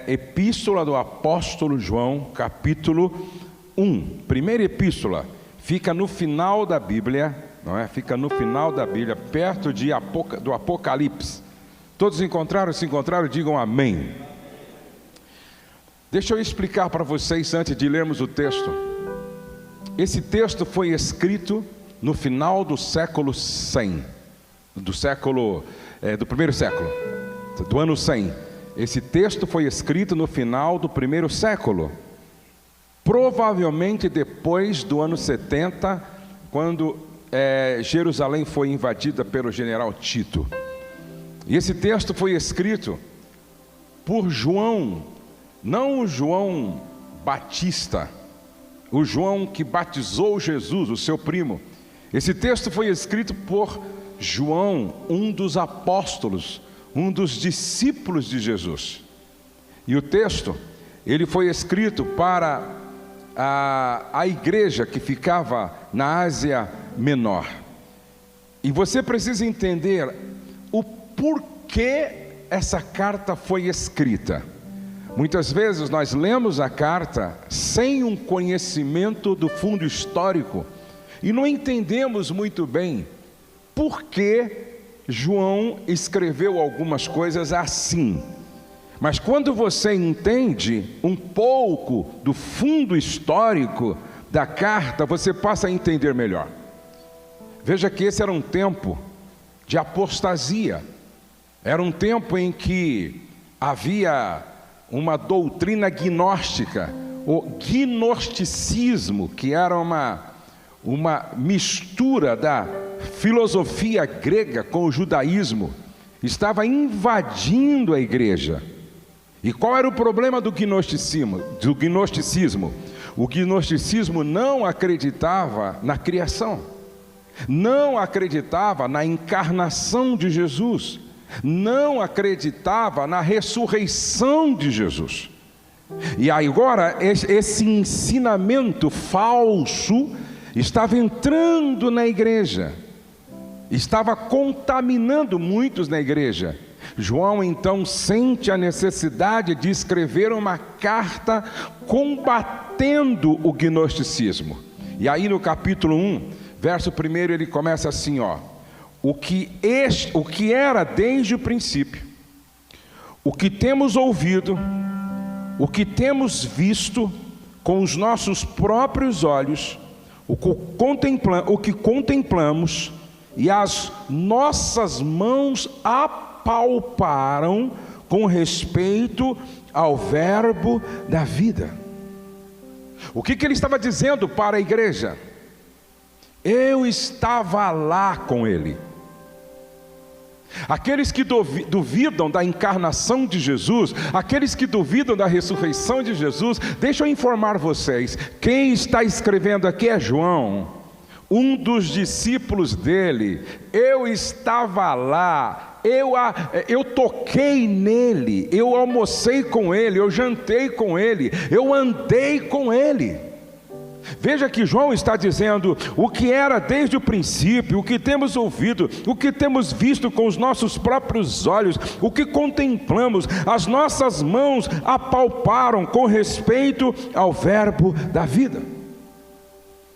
Epístola do apóstolo João, capítulo 1. Primeira epístola, fica no final da Bíblia, não é? Fica no final da Bíblia, perto do Apocalipse. Todos encontraram? Se encontraram, digam amém. Deixa eu explicar para vocês antes de lermos o texto. Esse texto foi escrito no final do século 100, do primeiro século, do ano 100. Esse texto foi escrito no final do primeiro século, provavelmente depois do ano 70, quando Jerusalém foi invadida pelo general Tito. E esse texto foi escrito por João, não o João Batista, o João que batizou Jesus, o seu primo. Esse texto foi escrito por João, um dos apóstolos, um dos discípulos de Jesus. E o texto, ele foi escrito para a igreja que ficava na Ásia Menor. E você precisa entender o porquê essa carta foi escrita. Muitas vezes nós lemos a carta sem um conhecimento do fundo histórico e não entendemos muito bem por que João escreveu algumas coisas assim. Mas quando você entende um pouco do fundo histórico da carta, você passa a entender melhor. Veja que esse era um tempo de apostasia. Era um tempo em que havia uma doutrina gnóstica, o gnosticismo, que era uma mistura da filosofia grega com o judaísmo, estava invadindo a igreja. E qual era o problema do gnosticismo? O gnosticismo não acreditava na criação, não acreditava na encarnação de Jesus, não acreditava na ressurreição de Jesus. E agora esse ensinamento falso estava entrando na igreja, estava contaminando muitos na igreja. João então sente a necessidade de escrever uma carta combatendo o gnosticismo. E aí no capítulo 1, verso 1, ele começa assim, o que era desde o princípio, o que temos ouvido, o que temos visto com os nossos próprios olhos, o que contemplamos e as nossas mãos apalparam com respeito ao verbo da vida. O que ele estava dizendo para a igreja? Eu estava lá com ele. Aqueles que duvidam da encarnação de Jesus, aqueles que duvidam da ressurreição de Jesus, deixa eu informar vocês, quem está escrevendo aqui é João, um dos discípulos dele. Eu estava lá, eu toquei nele, eu almocei com ele, eu jantei com ele, eu andei com ele. Veja que João está dizendo o que era desde o princípio, o que temos ouvido, o que temos visto com os nossos próprios olhos, o que contemplamos, as nossas mãos apalparam com respeito ao verbo da vida.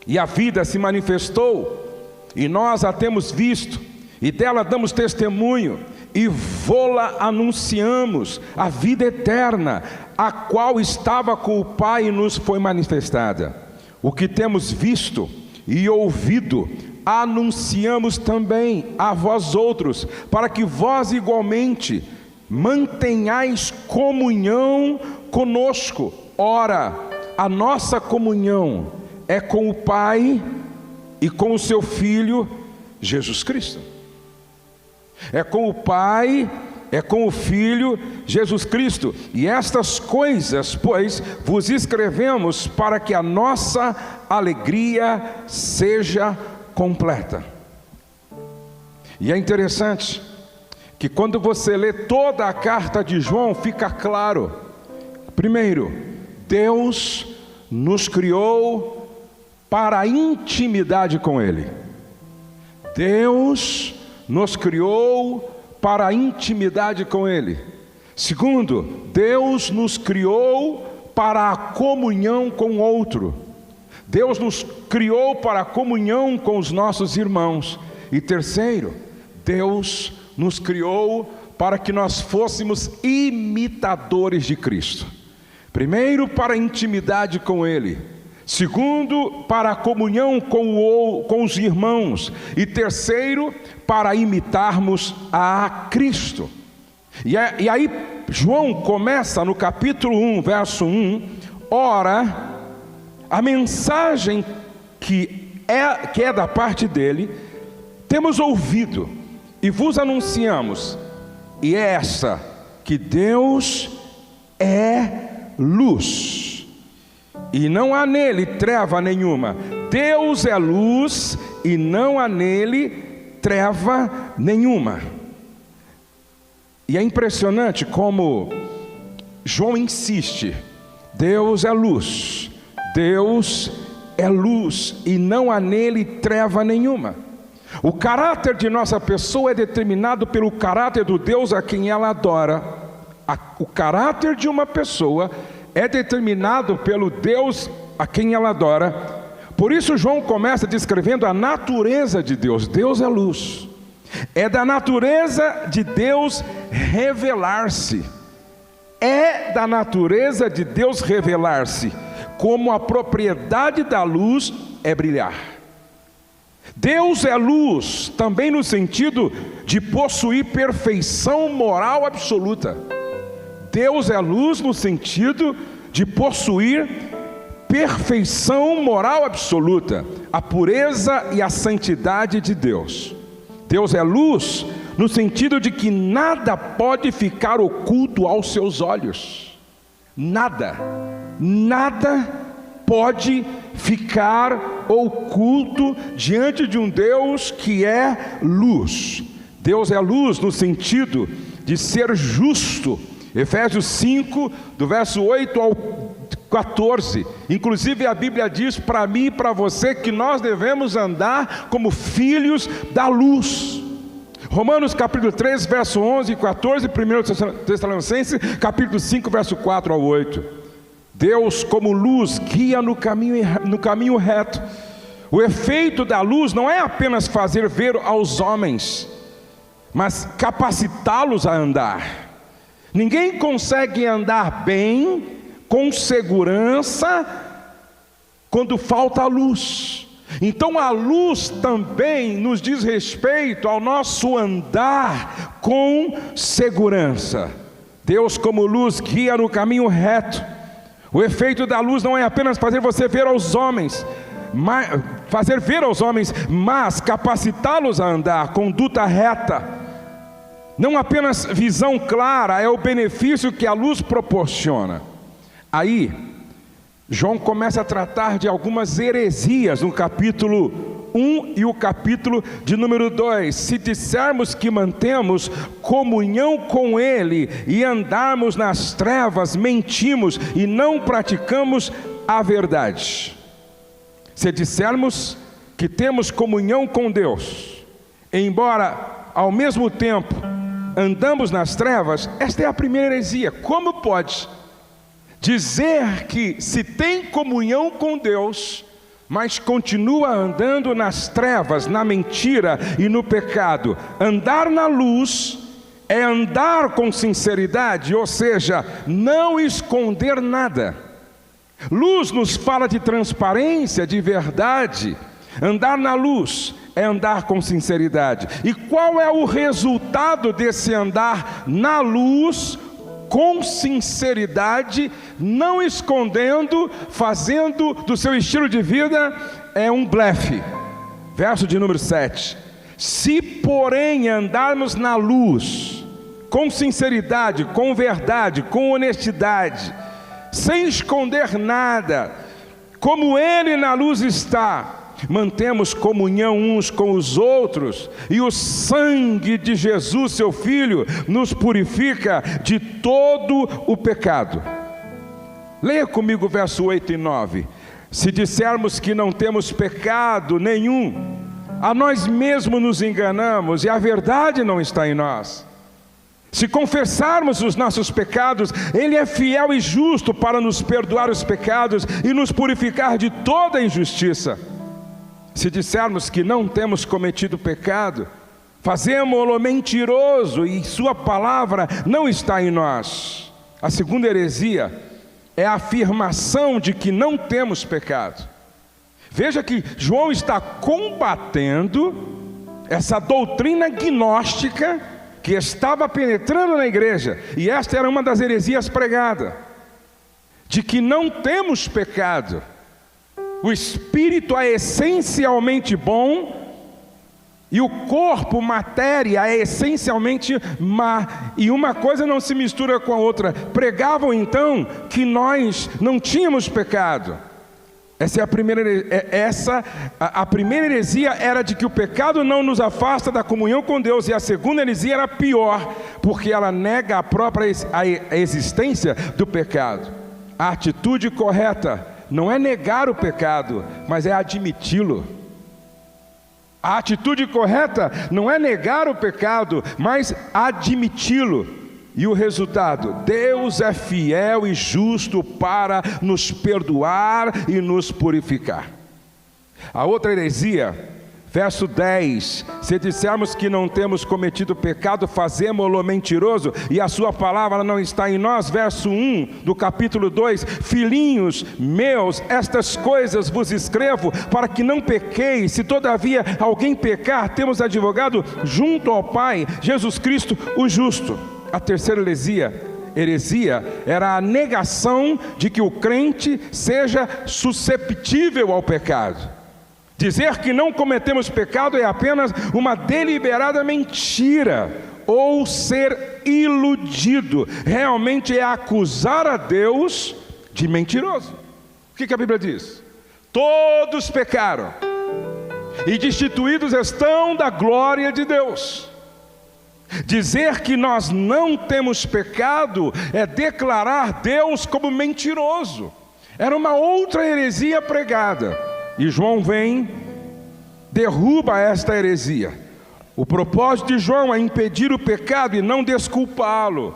E a vida se manifestou, e nós a temos visto, e dela damos testemunho, e vô-la anunciamos, a vida eterna, a qual estava com o Pai e nos foi manifestada. O que temos visto e ouvido, anunciamos também a vós outros, para que vós igualmente mantenhais comunhão conosco. Ora, a nossa comunhão é com o Pai e com o seu Filho, Jesus Cristo. É com o Pai, é com o Filho, Jesus Cristo. E estas coisas, pois, vos escrevemos para que a nossa alegria seja completa. E é interessante que quando você lê toda a carta de João, fica claro. Primeiro, Deus nos criou para a intimidade com Ele. Deus nos criou para a intimidade com Ele. Segundo, Deus nos criou para a comunhão com o outro. Deus nos criou para a comunhão com os nossos irmãos. E terceiro, Deus nos criou para que nós fôssemos imitadores de Cristo. Primeiro, para a intimidade com Ele. Segundo, para a comunhão com os irmãos. E terceiro, para imitarmos a Cristo. E aí João começa no capítulo 1, verso 1. Ora, a mensagem que é da parte dele, temos ouvido e vos anunciamos, e é essa, que Deus é luz, e não há nele treva nenhuma. Deus é luz, e não há nele treva nenhuma. E é impressionante como João insiste: Deus é luz, Deus é luz, e não há nele treva nenhuma. O caráter de nossa pessoa é determinado pelo caráter do Deus a quem ela adora. O caráter de uma pessoa é determinado pelo Deus a quem ela adora. Por isso João começa descrevendo a natureza de Deus. Deus é luz. É da natureza de Deus revelar-se. É da natureza de Deus revelar-se, como a propriedade da luz é brilhar. Deus é luz também no sentido de possuir perfeição moral absoluta. Deus é luz no sentido de possuir perfeição moral absoluta, a pureza e a santidade de Deus. Deus é luz no sentido de que nada pode ficar oculto aos seus olhos. Nada pode ficar oculto diante de um Deus que é luz. Deus é luz no sentido de ser justo. Efésios 5, do verso 8 ao 14. Inclusive a Bíblia diz para mim e para você que nós devemos andar como filhos da luz. Romanos capítulo 3, verso 11 e 14. 1 Tessalonicenses capítulo 5, verso 4 ao 8. Deus como luz guia no caminho reto. O efeito da luz não é apenas fazer ver aos homens, mas capacitá-los a andar. Ninguém consegue andar bem, com segurança, quando falta a luz. Então a luz também nos diz respeito ao nosso andar com segurança. Deus como luz guia no caminho reto. O efeito da luz não é apenas fazer você ver aos homens, mas capacitá-los a andar, conduta reta. Não apenas visão clara, é o benefício que a luz proporciona. Aí, João começa a tratar de algumas heresias no capítulo 1 e o capítulo de número 2. Se dissermos que mantemos comunhão com Ele e andarmos nas trevas, mentimos e não praticamos a verdade. Se dissermos que temos comunhão com Deus, embora ao mesmo tempo andamos nas trevas, esta é a primeira heresia. Como pode dizer que se tem comunhão com Deus, mas continua andando nas trevas, na mentira e no pecado? Andar na luz é andar com sinceridade, ou seja, não esconder nada. Luz nos fala de transparência, de verdade. Andar na luz é andar com sinceridade. E qual é o resultado desse andar na luz, com sinceridade, não escondendo, fazendo do seu estilo de vida um blefe? Verso de número 7. Se porém andarmos na luz, com sinceridade, com verdade, com honestidade, sem esconder nada, como Ele na luz está, mantemos comunhão uns com os outros, e o sangue de Jesus, seu Filho, nos purifica de todo o pecado. Leia comigo o verso 8 e 9. Se dissermos que não temos pecado nenhum, a nós mesmos nos enganamos e a verdade não está em nós. Se confessarmos os nossos pecados, Ele é fiel e justo para nos perdoar os pecados e nos purificar de toda injustiça. Se dissermos que não temos cometido pecado, fazemo-lo mentiroso e sua palavra não está em nós. A segunda heresia é a afirmação de que não temos pecado. Veja que João está combatendo essa doutrina gnóstica que estava penetrando na igreja, e esta era uma das heresias pregadas, de que não temos pecado. O espírito é essencialmente bom, e o corpo, matéria, é essencialmente má, e uma coisa não se mistura com a outra. Pregavam então que nós não tínhamos pecado. Essa é a primeira heresia era de que o pecado não nos afasta da comunhão com Deus, e a segunda heresia era pior, porque ela nega a própria existência do pecado. A atitude correta não é negar o pecado, mas é admiti-lo. A atitude correta não é negar o pecado, mas admiti-lo. E o resultado? Deus é fiel e justo para nos perdoar e nos purificar. A outra heresia, verso 10: se dissermos que não temos cometido pecado, fazemo-lo mentiroso, e a sua palavra não está em nós. Verso 1 do capítulo 2: filhinhos meus, estas coisas vos escrevo para que não pequeis. Se todavia alguém pecar, temos advogado junto ao Pai, Jesus Cristo o justo. A terceira heresia era a negação de que o crente seja susceptível ao pecado. Dizer que não cometemos pecado é apenas uma deliberada mentira, ou ser iludido. Realmente é acusar a Deus de mentiroso. O que a Bíblia diz? Todos pecaram e destituídos estão da glória de Deus. Dizer que nós não temos pecado é declarar Deus como mentiroso. Era uma outra heresia pregada, e João vem, derruba esta heresia. O propósito de João é impedir o pecado e não desculpá-lo.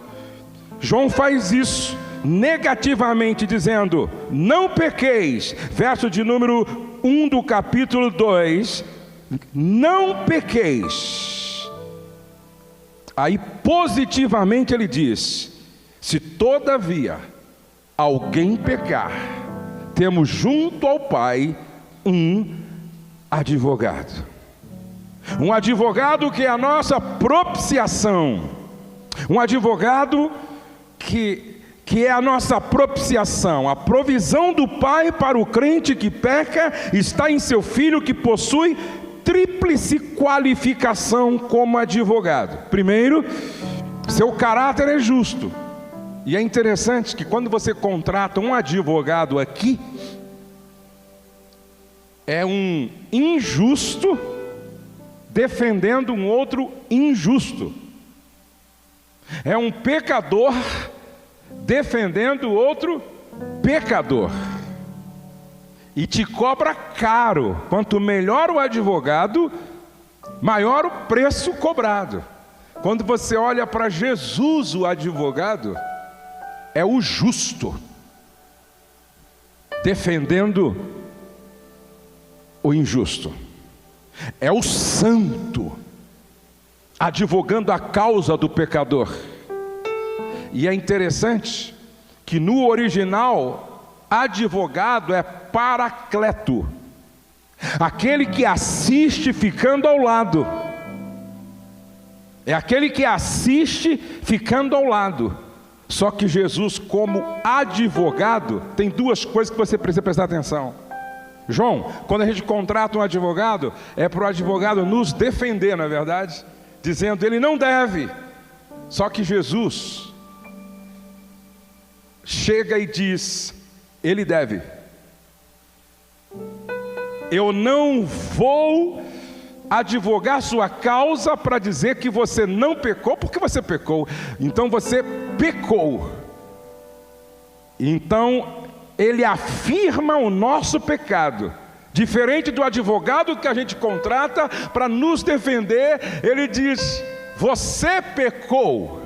João faz isso negativamente, dizendo: não pequeis. Verso de número 1 do capítulo 2: não pequeis. Aí positivamente ele diz: se todavia alguém pecar, temos junto ao Pai um advogado. Um advogado que é a nossa propiciação. Um advogado que é a nossa propiciação. A provisão do Pai para o crente que peca está em seu Filho, que possui tríplice qualificação como advogado. Primeiro, seu caráter é justo. E é interessante que quando você contrata um advogado aqui, é um injusto defendendo um outro injusto. É um pecador defendendo outro pecador. E te cobra caro. Quanto melhor o advogado, maior o preço cobrado. Quando você olha para Jesus, o advogado é o justo, defendendo o injusto. É o santo, advogando a causa do pecador. E é interessante que no original, advogado é paracleto, aquele que assiste ficando ao lado. É aquele que assiste ficando ao lado. Só que Jesus, como advogado, tem duas coisas que você precisa prestar atenção. João, quando a gente contrata um advogado, é para o advogado nos defender, não é verdade? Dizendo ele não deve. Só que Jesus chega e diz: ele deve. Eu não vou advogar sua causa para dizer que você não pecou, porque você pecou. Então você pecou. Então ele afirma o nosso pecado. Diferente do advogado que a gente contrata para nos defender, ele diz: você pecou.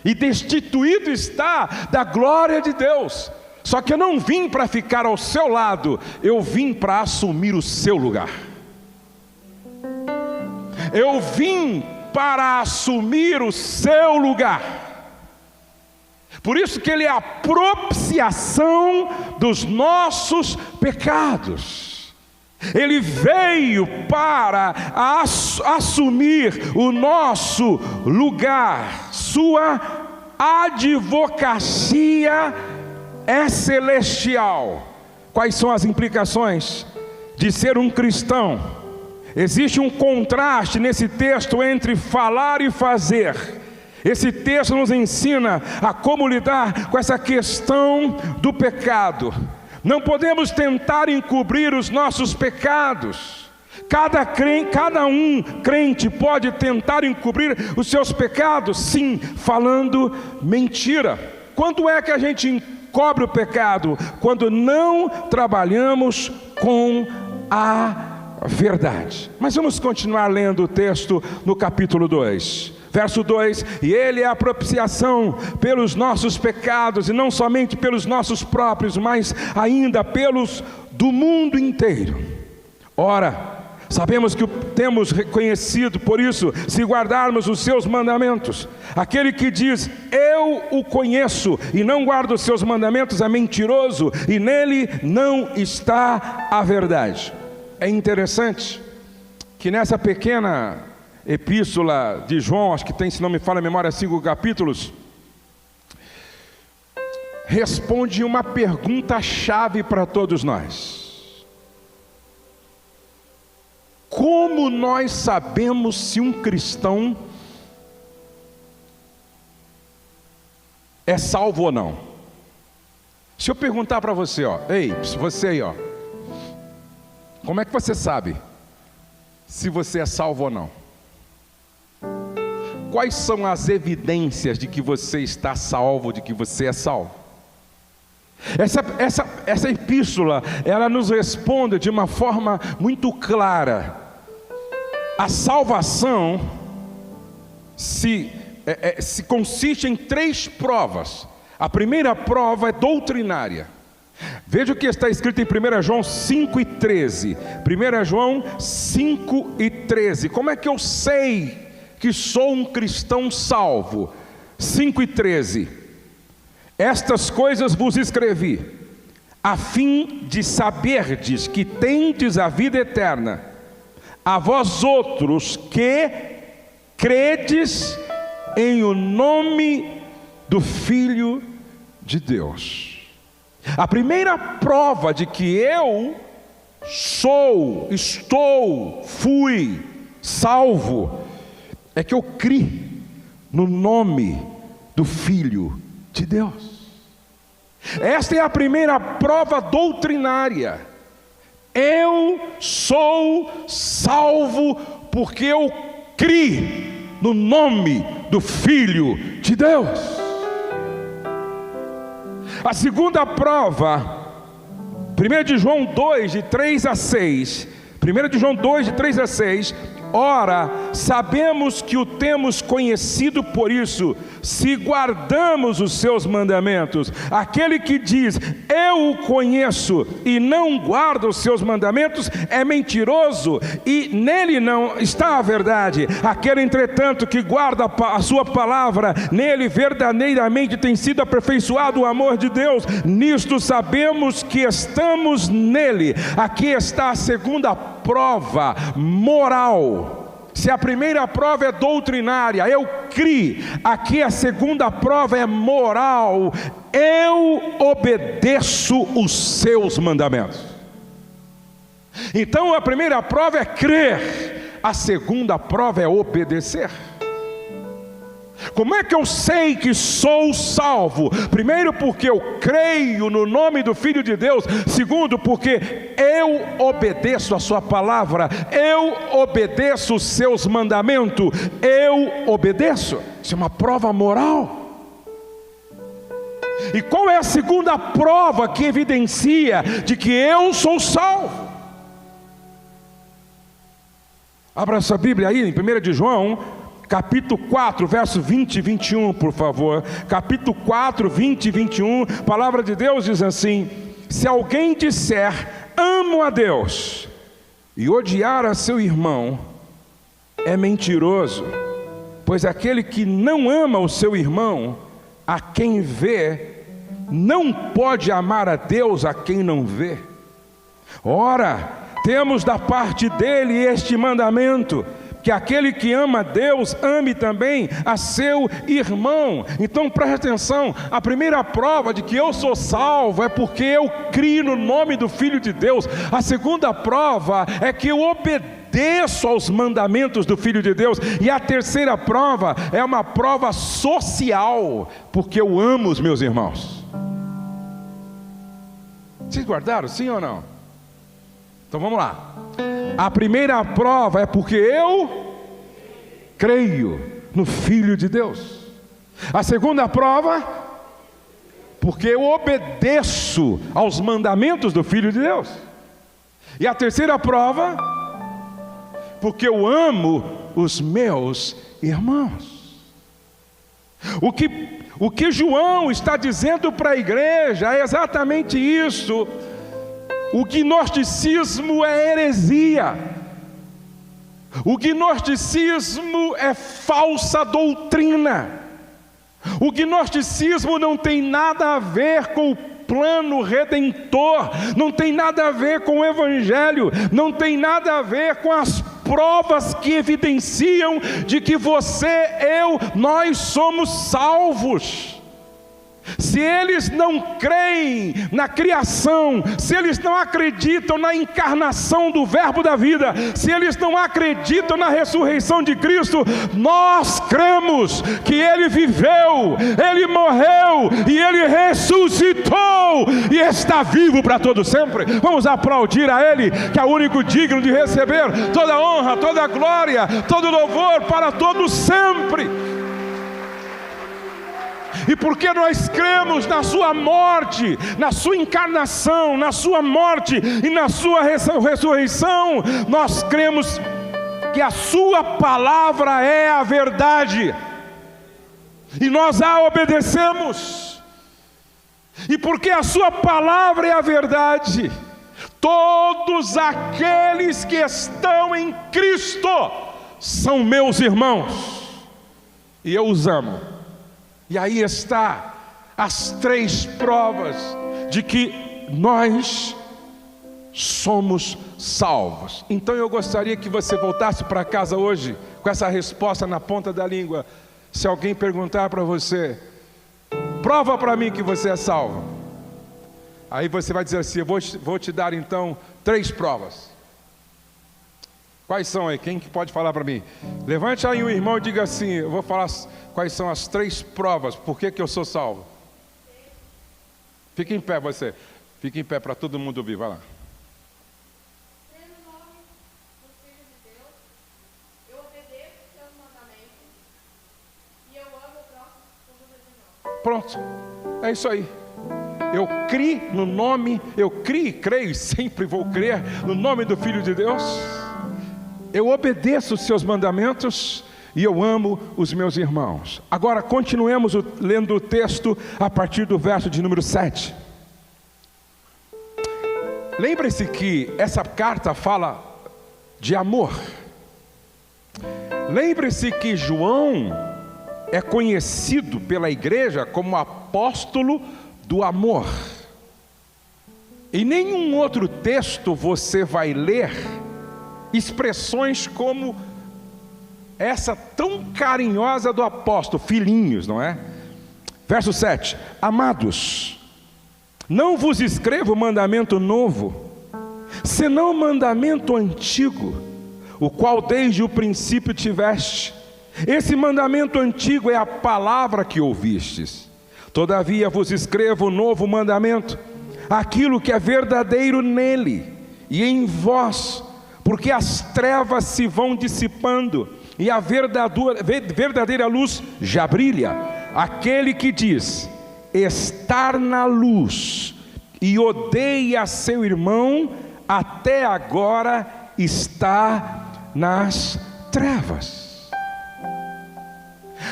e destituído está da glória de Deus. Só que eu não vim para ficar ao seu lado, eu vim para assumir o seu lugar. Eu vim para assumir o seu lugar. Por isso que ele é a propiciação dos nossos pecados. Ele veio para assumir o nosso lugar. Sua advocacia é celestial. Quais são as implicações de ser um cristão? Existe um contraste nesse texto entre falar e fazer. Esse texto nos ensina a como lidar com essa questão do pecado. Não podemos tentar encobrir os nossos pecados. Cada crente pode tentar encobrir os seus pecados, sim, falando mentira. Quando é que a gente encobre o pecado? Quando não trabalhamos com a verdade. Mas vamos continuar lendo o texto no capítulo 2. Verso 2: e ele é a propiciação pelos nossos pecados, e não somente pelos nossos próprios, mas ainda pelos do mundo inteiro. Ora, sabemos que o temos reconhecido, por isso, se guardarmos os seus mandamentos. Aquele que diz, eu o conheço, e não guarda os seus mandamentos, é mentiroso, e nele não está a verdade. É interessante que nessa pequena epístola de João, acho que tem, se não me falha a memória, 5 capítulos, responde uma pergunta-chave para todos nós. Como nós sabemos se um cristão é salvo ou não? Se eu perguntar para você, ei, você aí, como é que você sabe se você é salvo ou não? Quais são as evidências de que você está salvo, de que você é salvo? Essa epístola, ela nos responde de uma forma muito clara. A salvação se consiste em 3 provas. A primeira prova é doutrinária. Veja o que está escrito em 1 João 5,13. 1 João 5,13. Como é que eu sei que sou um cristão salvo? 5,13. Estas coisas vos escrevi, a fim de saberdes que tendes a vida eterna, a vós outros que credes em o nome do Filho de Deus. A primeira prova de que eu fui salvo, é que eu criei no nome do Filho de Deus. Esta é a primeira prova doutrinária. Eu sou salvo porque eu criei no nome do Filho de Deus. A segunda prova, 1 de João 2, de 3 a 6. 1 de João 2, de 3 a 6. Ora, sabemos que o temos conhecido por isso, se guardamos os seus mandamentos. Aquele que diz, eu o conheço, e não guarda os seus mandamentos, é mentiroso, e nele não está a verdade. Aquele, entretanto, que guarda a sua palavra, nele verdadeiramente tem sido aperfeiçoado o amor de Deus. Nisto sabemos que estamos nele. Aqui está a segunda prova moral. Se a primeira prova é doutrinária, eu criei. Aqui a segunda prova é moral. Eu obedeço os seus mandamentos. Então a primeira prova é crer, a segunda prova é obedecer. Como é que eu sei que sou salvo? Primeiro, porque eu creio no nome do Filho de Deus. Segundo, porque eu obedeço a sua palavra, eu obedeço os seus mandamentos, eu obedeço. Isso é uma prova moral. E qual é a segunda prova que evidencia de que eu sou salvo? Abra sua Bíblia aí em 1 de João, capítulo 4, verso 20 e 21, por favor. Capítulo 4, 20 e 21, a palavra de Deus diz assim: se alguém disser, amo a Deus, e odiar a seu irmão, é mentiroso, pois aquele que não ama o seu irmão, a quem vê, não pode amar a Deus a quem não vê. Ora, temos da parte dele este mandamento, que aquele que ama a Deus, ame também a seu irmão. Então preste atenção, a primeira prova de que eu sou salvo é porque eu crio no nome do Filho de Deus. A segunda prova é que eu obedeço aos mandamentos do Filho de Deus. E a terceira prova é uma prova social, porque eu amo os meus irmãos. Vocês guardaram, sim ou não? Então vamos lá. A primeira prova é porque eu creio no Filho de Deus. A segunda prova, porque eu obedeço aos mandamentos do Filho de Deus. E a terceira prova, porque eu amo os meus irmãos. O que João está dizendo para a igreja é exatamente isso. O gnosticismo é heresia. O gnosticismo é falsa doutrina. O gnosticismo não tem nada a ver com o plano redentor, não tem nada a ver com o evangelho, não tem nada a ver com as provas que evidenciam de que você, nós somos salvos. Se eles não creem na criação, se eles não acreditam na encarnação do verbo da vida, se eles não acreditam na ressurreição de Cristo, nós cremos que Ele viveu, Ele morreu e Ele ressuscitou e está vivo para todo sempre. Vamos aplaudir a Ele, que é o único digno de receber toda honra, toda glória, todo louvor para todo sempre. E porque nós cremos na sua morte, na sua encarnação, na sua morte e na sua ressurreição, nós cremos que a sua palavra é a verdade, e nós a obedecemos. E porque a sua palavra é a verdade, todos aqueles que estão em Cristo são meus irmãos, e eu os amo. E aí está as três provas de que nós somos salvos. Então eu gostaria que você voltasse para casa hoje com essa resposta na ponta da língua. Se alguém perguntar para você, prova para mim que você é salvo. Aí você vai dizer assim, eu vou te dar então 3 provas. Quais são aí? Quem que pode falar para mim? Levante aí um irmão e diga assim, eu vou falar quais são as 3 provas, por que eu sou salvo. Fique em pé você, fique em pé para todo mundo ouvir, vai lá. No nome do Filho de Deus, eu obedeço os seus mandamentos e eu amo o próximo como meus irmãos. Pronto, é isso aí. Eu criei no nome, creio, sempre vou crer no nome do Filho de Deus. Eu obedeço os seus mandamentos e eu amo os meus irmãos. Agora continuemos lendo o texto a partir do verso de número 7. Lembre-se que essa carta fala de amor. Lembre-se que João é conhecido pela igreja como apóstolo do amor. Em nenhum outro texto você vai ler expressões como essa tão carinhosa do apóstolo, filhinhos, não é? Verso 7, amados, não vos escrevo mandamento novo, senão mandamento antigo, o qual desde o princípio tiveste. Esse mandamento antigo é a palavra que ouvistes. Todavia vos escrevo um novo mandamento, aquilo que é verdadeiro nele e em vós, porque as trevas se vão dissipando e a verdadeira luz já brilha. Aquele que diz estar na luz e odeia seu irmão, até agora está nas trevas.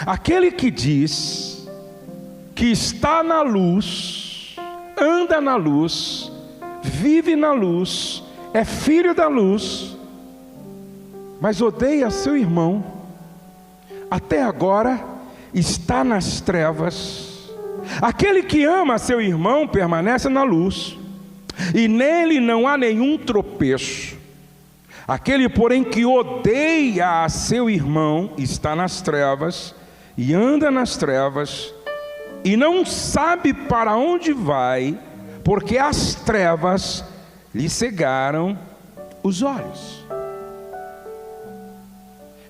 Aquele que diz que está na luz, anda na luz, vive na luz, é filho da luz, mas odeia seu irmão, até agora está nas trevas. Aquele que ama seu irmão permanece na luz, e nele não há nenhum tropeço. Aquele, porém, que odeia a seu irmão está nas trevas, e anda nas trevas, e não sabe para onde vai, porque as trevas lhe cegaram os olhos.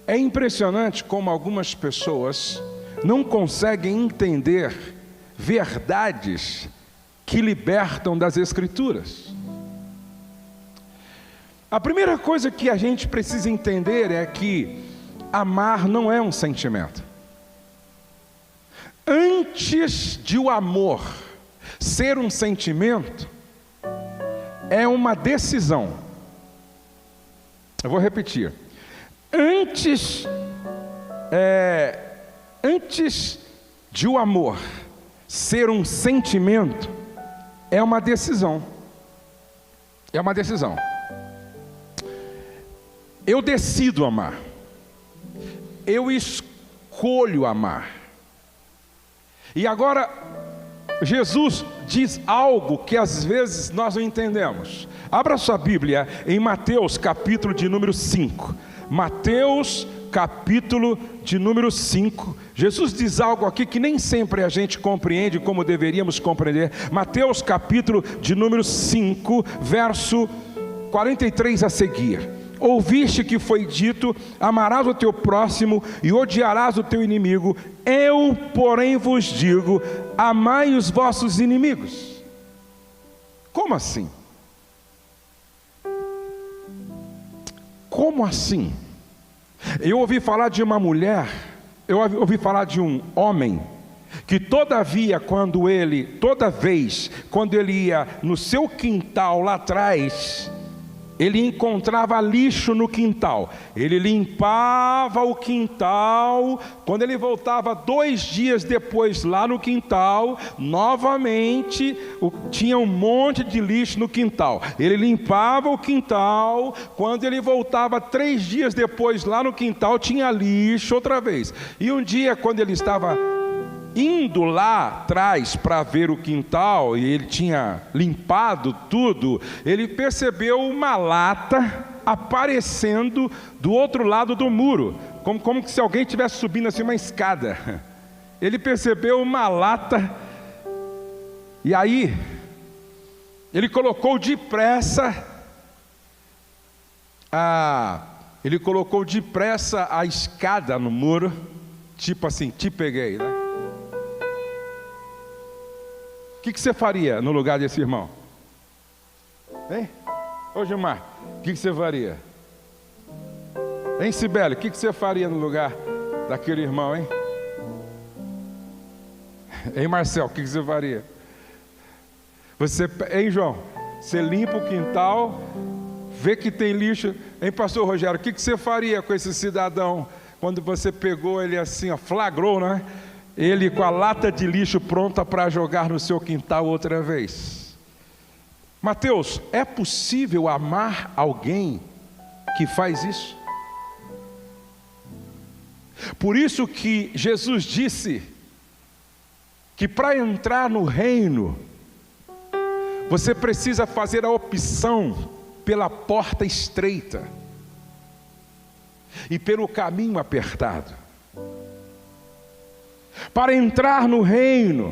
É impressionante como algumas pessoas não conseguem entender verdades que libertam das Escrituras. A primeira coisa que a gente precisa entender é que amar não é um sentimento. Antes de o amor ser um sentimento, é uma decisão. Eu vou repetir. Antes de o amor ser um sentimento, é uma decisão. É uma decisão. Eu decido amar. Eu escolho amar. E agora, Jesus diz algo que às vezes nós não entendemos. Abra sua Bíblia em Mateus capítulo de número 5. Mateus capítulo de número 5. Jesus diz algo aqui que nem sempre a gente compreende como deveríamos compreender. Mateus capítulo de número 5, verso 43 a seguir. Ouviste que foi dito: amarás o teu próximo e odiarás o teu inimigo. Eu, porém, vos digo: amai os vossos inimigos. Como assim? Como assim? Eu ouvi falar de uma mulher, eu ouvi falar de um homem, que toda vez quando ele ia no seu quintal lá atrás, ele encontrava lixo no quintal. Ele limpava o quintal. Quando ele voltava 2 dias depois lá no quintal, novamente tinha um monte de lixo no quintal. Ele limpava o quintal. Quando ele voltava 3 dias depois lá no quintal, tinha lixo outra vez. E um dia, quando ele estava indo lá atrás para ver o quintal, e ele tinha limpado tudo, ele percebeu uma lata aparecendo do outro lado do muro, como se alguém estivesse subindo assim uma escada. Ele percebeu uma lata, e aí ele colocou depressa a escada no muro, tipo assim, te peguei, né? O que você faria no lugar desse irmão? Hein? Ô Gilmar, o que você faria? Hein, Sibeli, o que você faria no lugar daquele irmão, hein? Hein, Marcel, o que você faria? Hein, João? Você limpa o quintal, vê que tem lixo. Hein, pastor Rogério, o que você faria com esse cidadão quando você pegou ele assim, ó, flagrou, né? Ele com a lata de lixo pronta para jogar no seu quintal outra vez. Mateus, é possível amar alguém que faz isso? Por isso que Jesus disse que para entrar no reino, você precisa fazer a opção pela porta estreita e pelo caminho apertado. Para entrar no reino,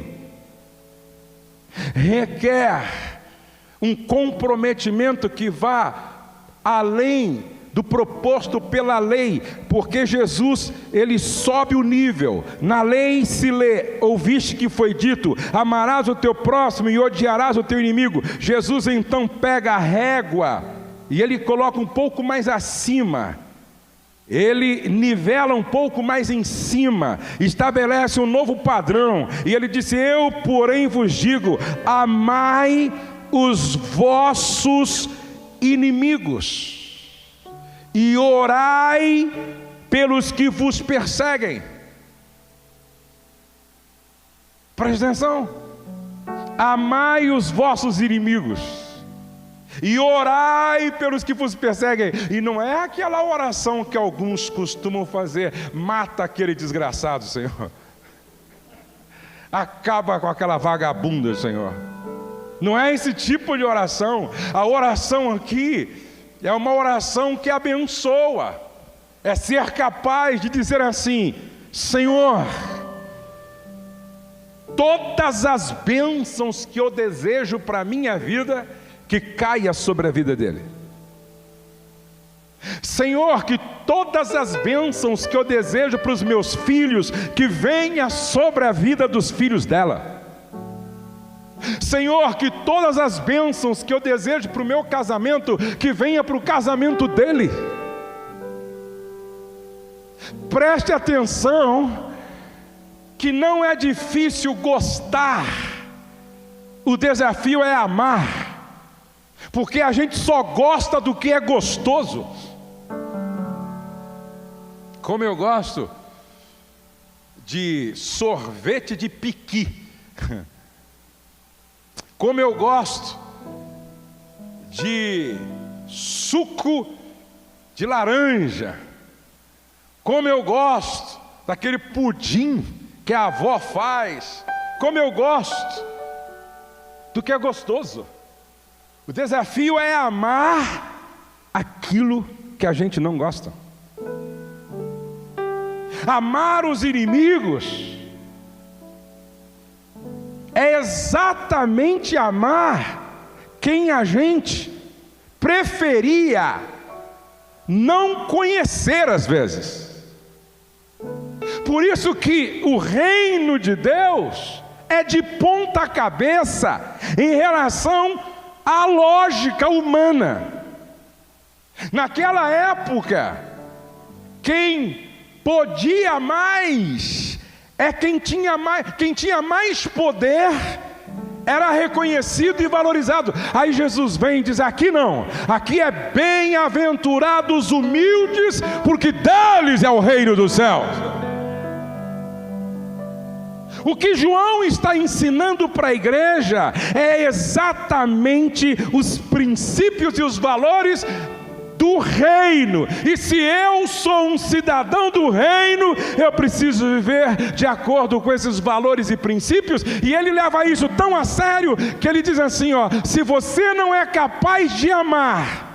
requer um comprometimento que vá além do proposto pela lei, porque Jesus, ele sobe o nível. Na lei se lê: ouviste que foi dito, amarás o teu próximo e odiarás o teu inimigo. Jesus então pega a régua e ele coloca um pouco mais acima. Ele nivela um pouco mais em cima, estabelece um novo padrão, e ele disse: eu, porém, vos digo, amai os vossos inimigos, e orai pelos que vos perseguem. Preste atenção. Amai os vossos inimigos e orai pelos que vos perseguem. E não é aquela oração que alguns costumam fazer: mata aquele desgraçado, Senhor, acaba com aquela vagabunda, Senhor. Não é esse tipo de oração. A oração aqui é uma oração que abençoa. É ser capaz de dizer assim: Senhor, todas as bênçãos que eu desejo para a minha vida, que caia sobre a vida dele. Senhor, que todas as bênçãos que eu desejo para os meus filhos, que venha sobre a vida dos filhos dela. Senhor, que todas as bênçãos que eu desejo para o meu casamento, que venha para o casamento dele. Preste atenção, que não é difícil gostar, o desafio é amar, porque a gente só gosta do que é gostoso. Como eu gosto de sorvete de piqui, como eu gosto de suco de laranja, como eu gosto daquele pudim que a avó faz, como eu gosto do que é gostoso. O desafio é amar aquilo que a gente não gosta. Amar os inimigos é exatamente amar quem a gente preferia não conhecer às vezes. Por isso que o reino de Deus é de ponta cabeça em relação à lógica humana. Naquela época, quem podia mais quem tinha mais poder era reconhecido e valorizado. Aí Jesus vem e diz: aqui não, aqui é bem-aventurados humildes, porque deles é o reino dos céus. O que João está ensinando para a igreja é exatamente os princípios e os valores do reino. E se eu sou um cidadão do reino, eu preciso viver de acordo com esses valores e princípios. E ele leva isso tão a sério que ele diz assim: se você não é capaz de amar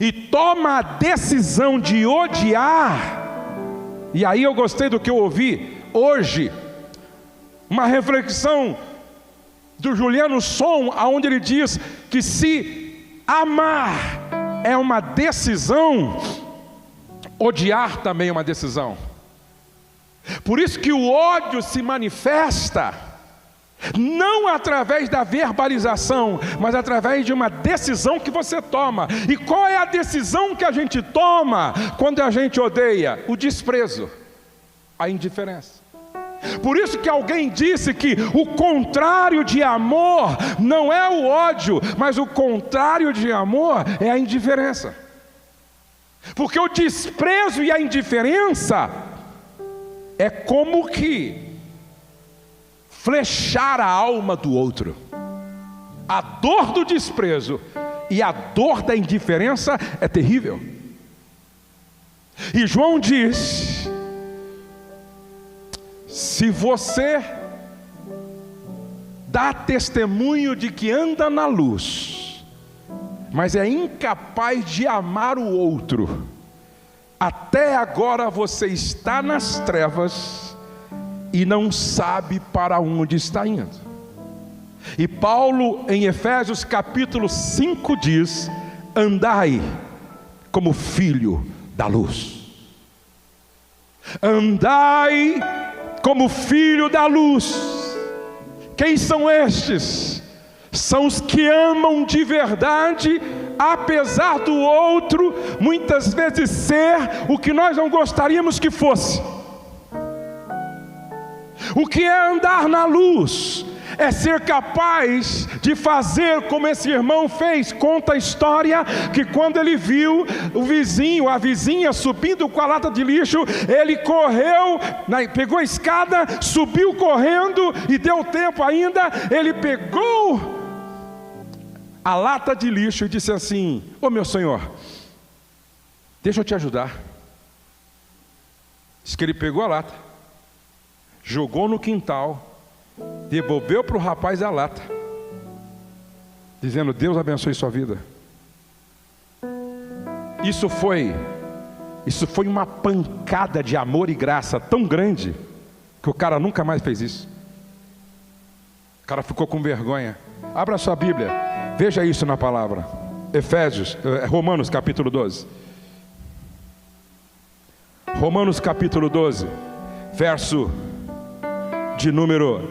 e toma a decisão de odiar. E aí eu gostei do que eu ouvi hoje, uma reflexão do Juliano Som, onde ele diz que se amar é uma decisão, odiar também é uma decisão. Por isso que o ódio se manifesta não através da verbalização, mas através de uma decisão que você toma. E qual é a decisão que a gente toma quando a gente odeia? O desprezo, a indiferença. Por isso que alguém disse que o contrário de amor não é o ódio, mas o contrário de amor é a indiferença. Porque o desprezo e a indiferença é como que flechar a alma do outro. A dor do desprezo e a dor da indiferença é terrível. E João diz: se você dá testemunho de que anda na luz, mas é incapaz de amar o outro, até agora você está nas trevas e não sabe para onde está indo. E Paulo, em Efésios capítulo 5 diz: andai como filho da luz. Andai como filho da luz. Quem são estes? São os que amam de verdade, apesar do outro muitas vezes ser o que nós não gostaríamos que fosse. O que é andar na luz? é ser capaz de fazer como esse irmão fez. Conta a história que quando ele viu o vizinho, a vizinha subindo com a lata de lixo, ele correu, pegou a escada, subiu correndo e deu tempo ainda, ele pegou a lata de lixo e disse assim: ô meu senhor, deixa eu te ajudar. Diz que ele pegou a lata, jogou no quintal, devolveu para o rapaz a lata, dizendo: Deus abençoe sua vida. Isso foi uma pancada de amor e graça tão grande, que o cara nunca mais fez isso. O cara ficou com vergonha. Abra sua Bíblia, veja isso na palavra. Romanos capítulo 12. Romanos capítulo 12, verso de número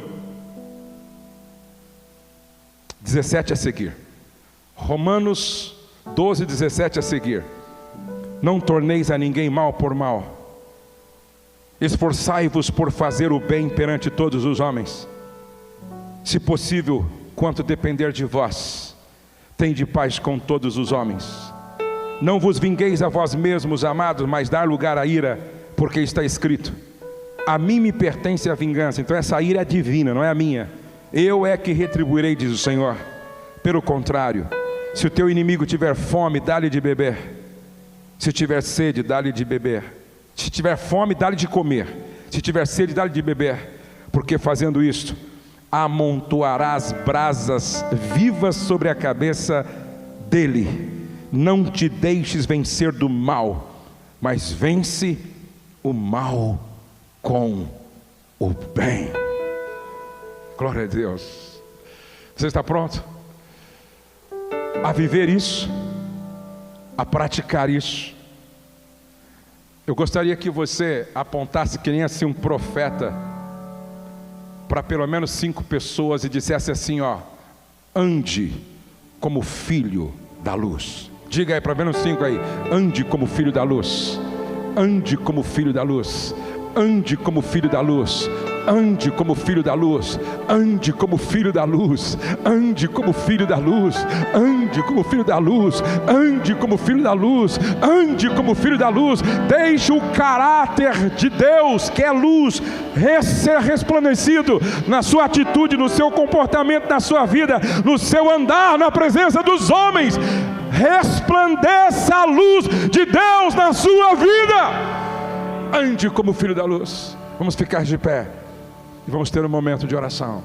17 a seguir. Romanos 12, 17 a seguir. Não torneis a ninguém mal por mal. Esforçai-vos por fazer o bem perante todos os homens. Se possível, quanto depender de vós, tende paz com todos os homens. Não vos vingueis a vós mesmos, amados, mas dar lugar à ira, porque está escrito: a mim me pertence a vingança. Então essa ira é divina, não é a minha. Eu é que retribuirei, diz o Senhor. Pelo contrário, se o teu inimigo tiver fome, dá-lhe de beber. Se tiver sede, dá-lhe de beber. Se tiver fome, dá-lhe de comer. Se tiver sede, dá-lhe de beber. Porque fazendo isto, amontoarás brasas vivas sobre a cabeça dele. Não te deixes vencer do mal, mas vence o mal com o bem. Glória a Deus. Você está pronto a viver isso, a praticar isso? Eu gostaria que você apontasse que nem assim um profeta para pelo menos 5 pessoas e dissesse assim: ó, ande como filho da luz. Diga aí para menos 5 aí: ande como filho da luz, ande como filho da luz, ande como filho da luz, ande como filho da luz, ande como filho da luz, ande como filho da luz, ande como filho da luz, ande como filho da luz, ande como filho da luz. Deixe o caráter de Deus, que é luz, ser resplandecido na sua atitude, no seu comportamento, na sua vida, no seu andar na presença dos homens. Resplandeça a luz de Deus na sua vida. Ande como filho da luz. Vamos ficar de pé e vamos ter um momento de oração.